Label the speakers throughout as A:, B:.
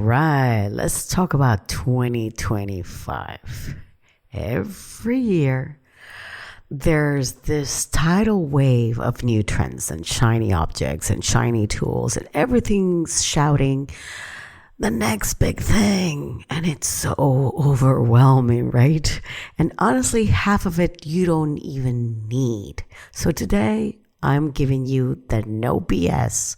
A: right, let's talk about 2025. Every year, there's this tidal wave of new trends and shiny objects and shiny tools, and everything's shouting the next big thing. And it's so overwhelming, right? And honestly, half of it you don't even need. So today, I'm giving you the no BS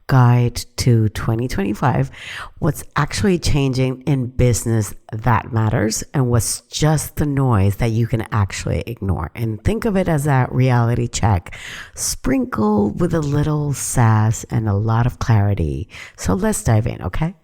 A: guide to 2025, what's actually changing in business that matters, and what's just the noise that you can actually ignore. And think of it as a reality check, sprinkled with a little sass and a lot of clarity. So let's dive in, okay?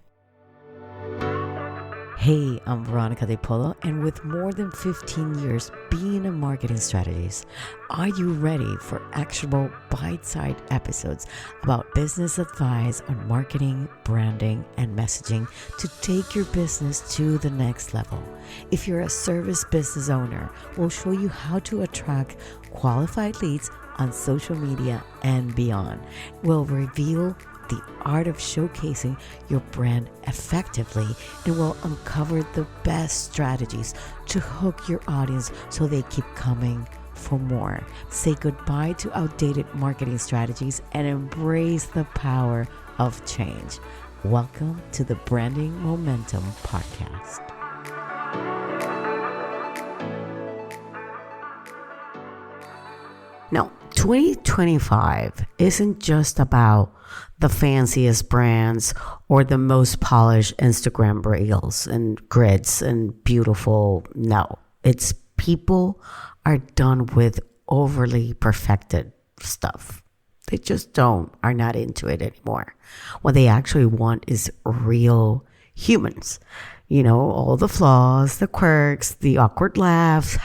A: Hey, I'm Veronica De Polo, and with more than 15 years being a marketing strategist, are you ready for actionable bite-sized episodes about business advice on marketing, branding, and messaging to take your business to the next level? If you're a service business owner, we'll show you how to attract qualified leads on social media and beyond. We'll reveal the art of showcasing your brand effectively, and will uncover the best strategies to hook your audience so they keep coming for more. Say goodbye to outdated marketing strategies and embrace the power of change. Welcome to the Branding Momentum Podcast. Now, 2025 isn't just about the fanciest brands or the most polished Instagram reels and grids and beautiful. No, it's people are done with overly perfected stuff. They just are not into it anymore. What they actually want is real humans. You know, all the flaws, the quirks, the awkward laughs.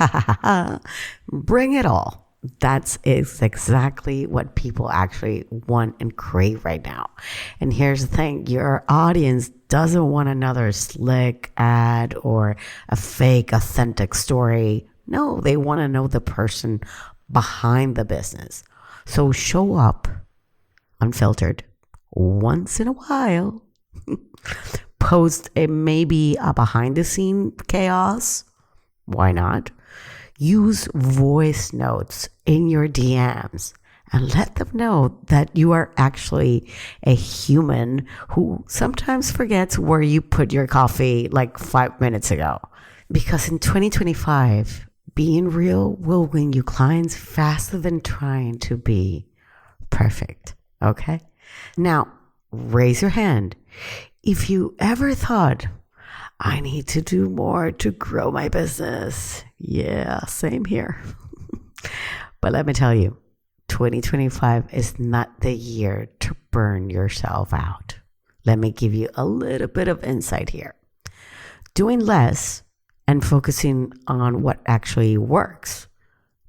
A: Bring it all. That's exactly what people actually want and crave right now. And here's the thing, your audience doesn't want another slick ad or a fake authentic story. No, they want to know the person behind the business. So show up unfiltered once in a while. Post maybe a behind the scene chaos. Why not? Use voice notes in your DMs and let them know that you are actually a human who sometimes forgets where you put your coffee like 5 minutes ago. Because in 2025, being real will win you clients faster than trying to be perfect. Okay? Now, raise your hand if you ever thought, I need to do more to grow my business. Yeah, same here. But let me tell you, 2025 is not the year to burn yourself out. Let me give you a little bit of insight here. Doing less and focusing on what actually works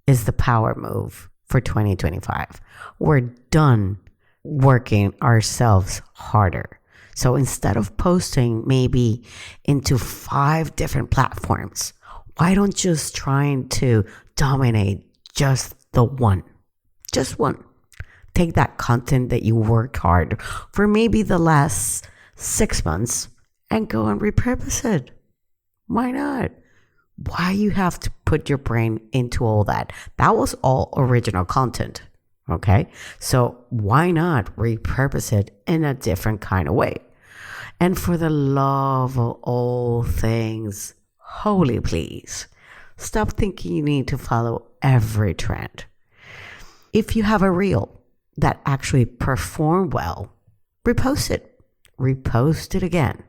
A: is the power move for 2025. We're done working ourselves harder. So instead of posting maybe into 5 different platforms, why don't just trying to dominate just the one? Just one. Take that content that you worked hard for maybe the last 6 months and go and repurpose it. Why not? Why you have to put your brain into all that? That was all original content. Okay? So why not repurpose it in a different kind of way? And for the love of all things holy, please, stop thinking you need to follow every trend. If you have a reel that actually performed well, repost it. Repost it again.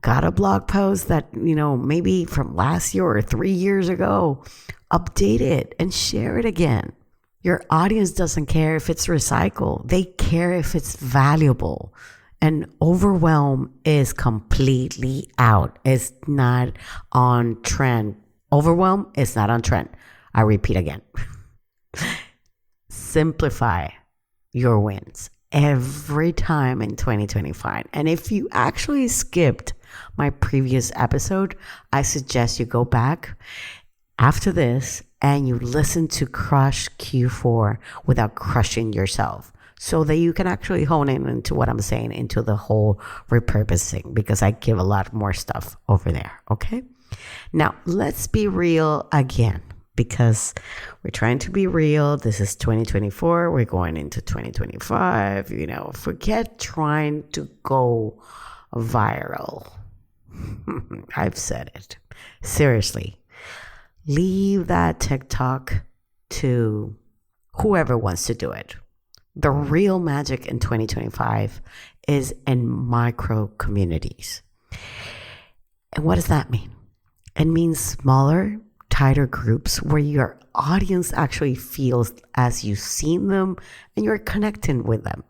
A: Got a blog post that, maybe from last year or 3 years ago, update it and share it again. Your audience doesn't care if it's recycled. They care if it's valuable. And overwhelm is completely out. It's not on trend. Overwhelm is not on trend. I repeat again. Simplify your wins every time in 2025. And if you actually skipped my previous episode, I suggest you go back after this and you listen to Crush Q4 without crushing yourself. so that you can actually hone in into what I'm saying, into the whole repurposing, because I give a lot more stuff over there. Okay. Now, let's be real again, because we're trying to be real. This is 2024. We're going into 2025. Forget trying to go viral. I've said it. Seriously, leave that TikTok to whoever wants to do it. The real magic in 2025 is in micro communities. And what does that mean? It means smaller, tighter groups where your audience actually feels as you've seen them and you're connecting with them.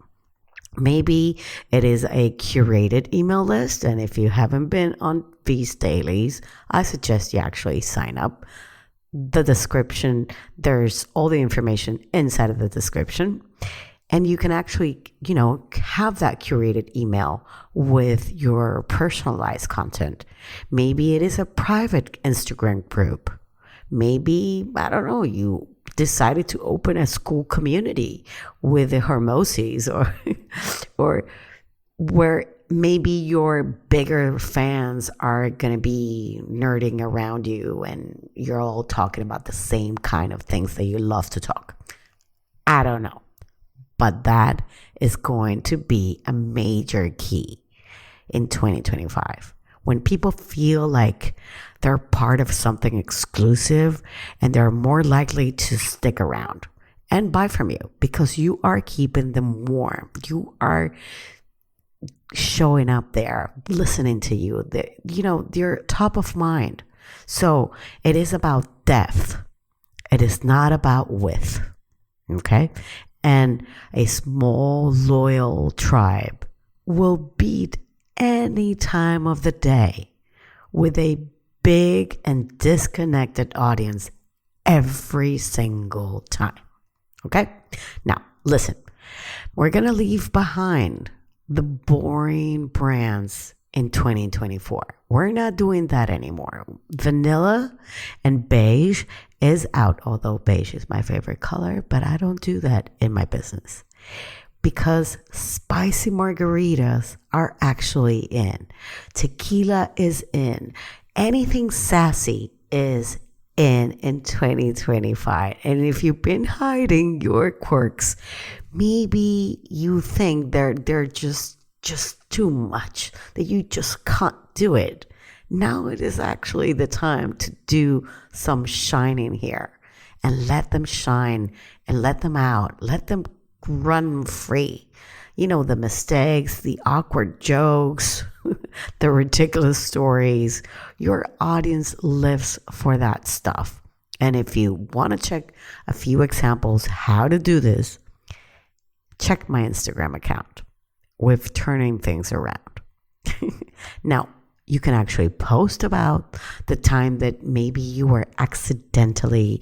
A: Maybe it is a curated email list. And if you haven't been on these dailies, I suggest you actually sign up. The description, there's all the information inside of the description. And you can actually, have that curated email with your personalized content. Maybe it is a private Instagram group. Maybe, I don't know, you decided to open a school community with the Hermosis or where maybe your bigger fans are going to be nerding around you and you're all talking about the same kind of things that you love to talk. I don't know. But that is going to be a major key in 2025. When people feel like they're part of something exclusive and they're more likely to stick around and buy from you because you are keeping them warm. You are showing up there, listening to you. You're top of mind. So it is about depth. It is not about width. Okay? And a small, loyal tribe will beat any time of the day with a big and disconnected audience every single time. Okay? Now, listen, we're going to leave behind the boring brands in 2024. We're not doing that anymore. Vanilla and beige is out, although beige is my favorite color, but I don't do that in my business because spicy margaritas are actually in. Tequila is in. Anything sassy is in 2025. And if you've been hiding your quirks, maybe you think they're just too much, that you just can't do it. Now it is actually the time to do some shining here and let them shine and let them out. Let them run free. The mistakes, the awkward jokes, the ridiculous stories. Your audience lives for that stuff. And if you want to check a few examples how to do this, check my Instagram account with turning things around. Now, you can actually post about the time that maybe you were accidentally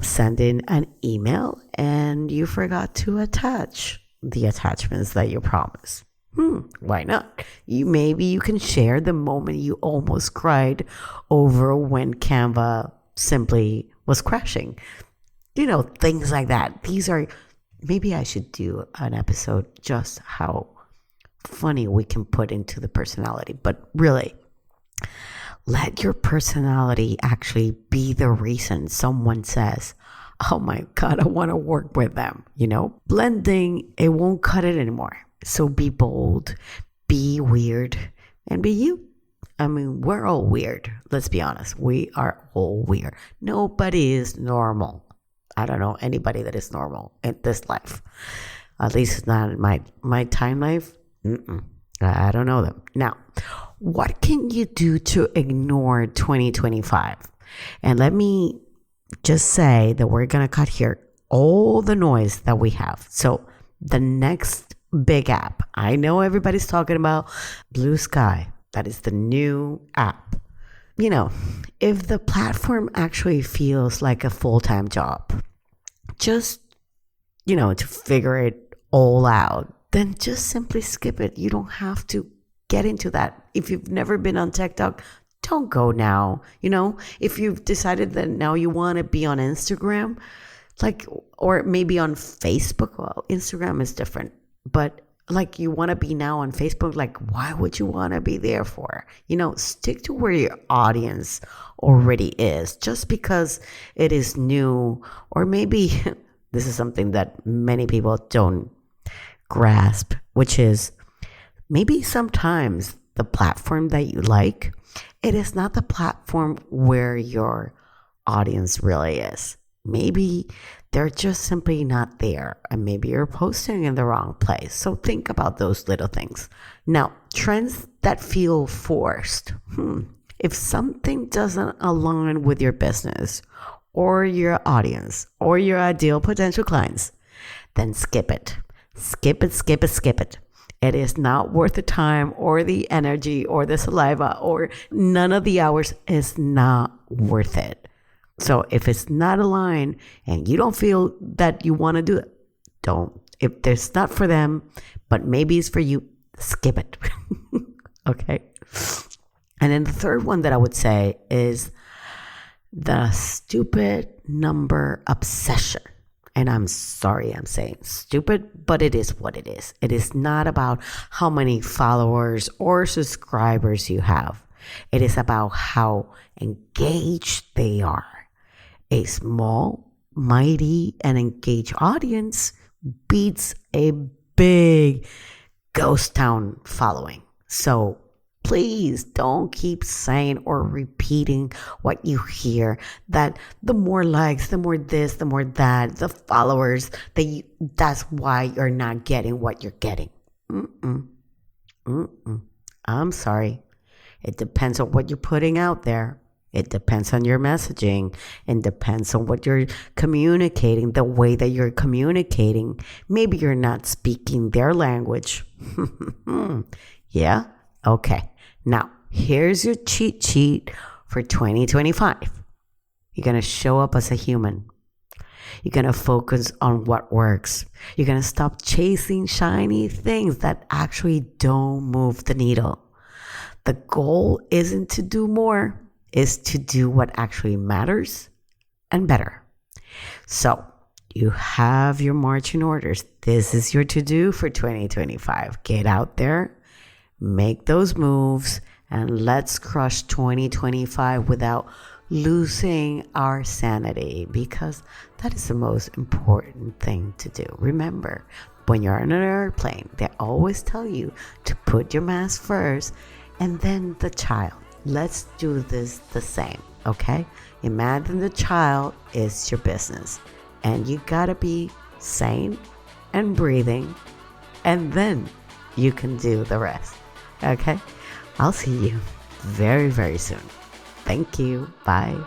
A: sending an email and you forgot to attach the attachments that you promised. Why not? Maybe you can share the moment you almost cried over when Canva simply was crashing. Things like that. Maybe I should do an episode just how funny we can put into the personality. But really, let your personality actually be the reason someone says, oh my God, I want to work with them. Blending, it won't cut it anymore. So be bold, be weird, and be you. I mean, we're all weird. Let's be honest. We are all weird. Nobody is normal. I don't know anybody that is normal in this life. At least not in my time life. I don't know them. Now, what can you do to ignore 2025? And let me just say that we're going to cut here all the noise that we have. So the next big app, I know everybody's talking about Blue Sky. That is the new app. If the platform actually feels like a full-time job, just, to figure it all out, then just simply skip it. You don't have to get into that. If you've never been on TikTok, don't go now. If you've decided that now you want to be on Instagram, Like, or maybe on Facebook. Well, Instagram is different, but like you want to be now on Facebook, like why would you want to be there for? Stick to where your audience already is. Just because it is new, or maybe this is something that many people don't grasp, which is maybe sometimes the platform that you like, it is not the platform where your audience really is. Maybe they're just simply not there, and maybe you're posting in the wrong place. So think about those little things. Now, trends that feel forced. If something doesn't align with your business or your audience or your ideal potential clients, then skip it. Skip it, skip it, skip it. It is not worth the time or the energy or the saliva, or none of the hours is not worth it. So if it's not aligned and you don't feel that you want to do it, don't. If there's not for them, but maybe it's for you, skip it. Okay. And then the third one that I would say is the stupid number obsession. And I'm sorry I'm saying stupid, but it is what it is. It is not about how many followers or subscribers you have. It is about how engaged they are. A small, mighty, and engaged audience beats a big ghost town following. So please don't keep saying or repeating what you hear, that the more likes, the more this, the more that, the followers, that's why you're not getting what you're getting. I'm sorry. It depends on what you're putting out there. It depends on your messaging. It depends on what you're communicating, the way that you're communicating. Maybe you're not speaking their language. Yeah? Okay. Now, here's your cheat sheet for 2025. You're going to show up as a human. You're going to focus on what works. You're going to stop chasing shiny things that actually don't move the needle. The goal isn't to do more, is to do what actually matters and better. So you have your marching orders. This is your to-do for 2025. Get out there, make those moves, and let's crush 2025 without losing our sanity, because that is the most important thing to do. Remember, when you're on an airplane, they always tell you to put your mask first and then the child. Let's do this the same, okay? Imagine the child is your business, and you gotta be sane and breathing, and then you can do the rest, okay? I'll see you very, very soon. Thank you. Bye.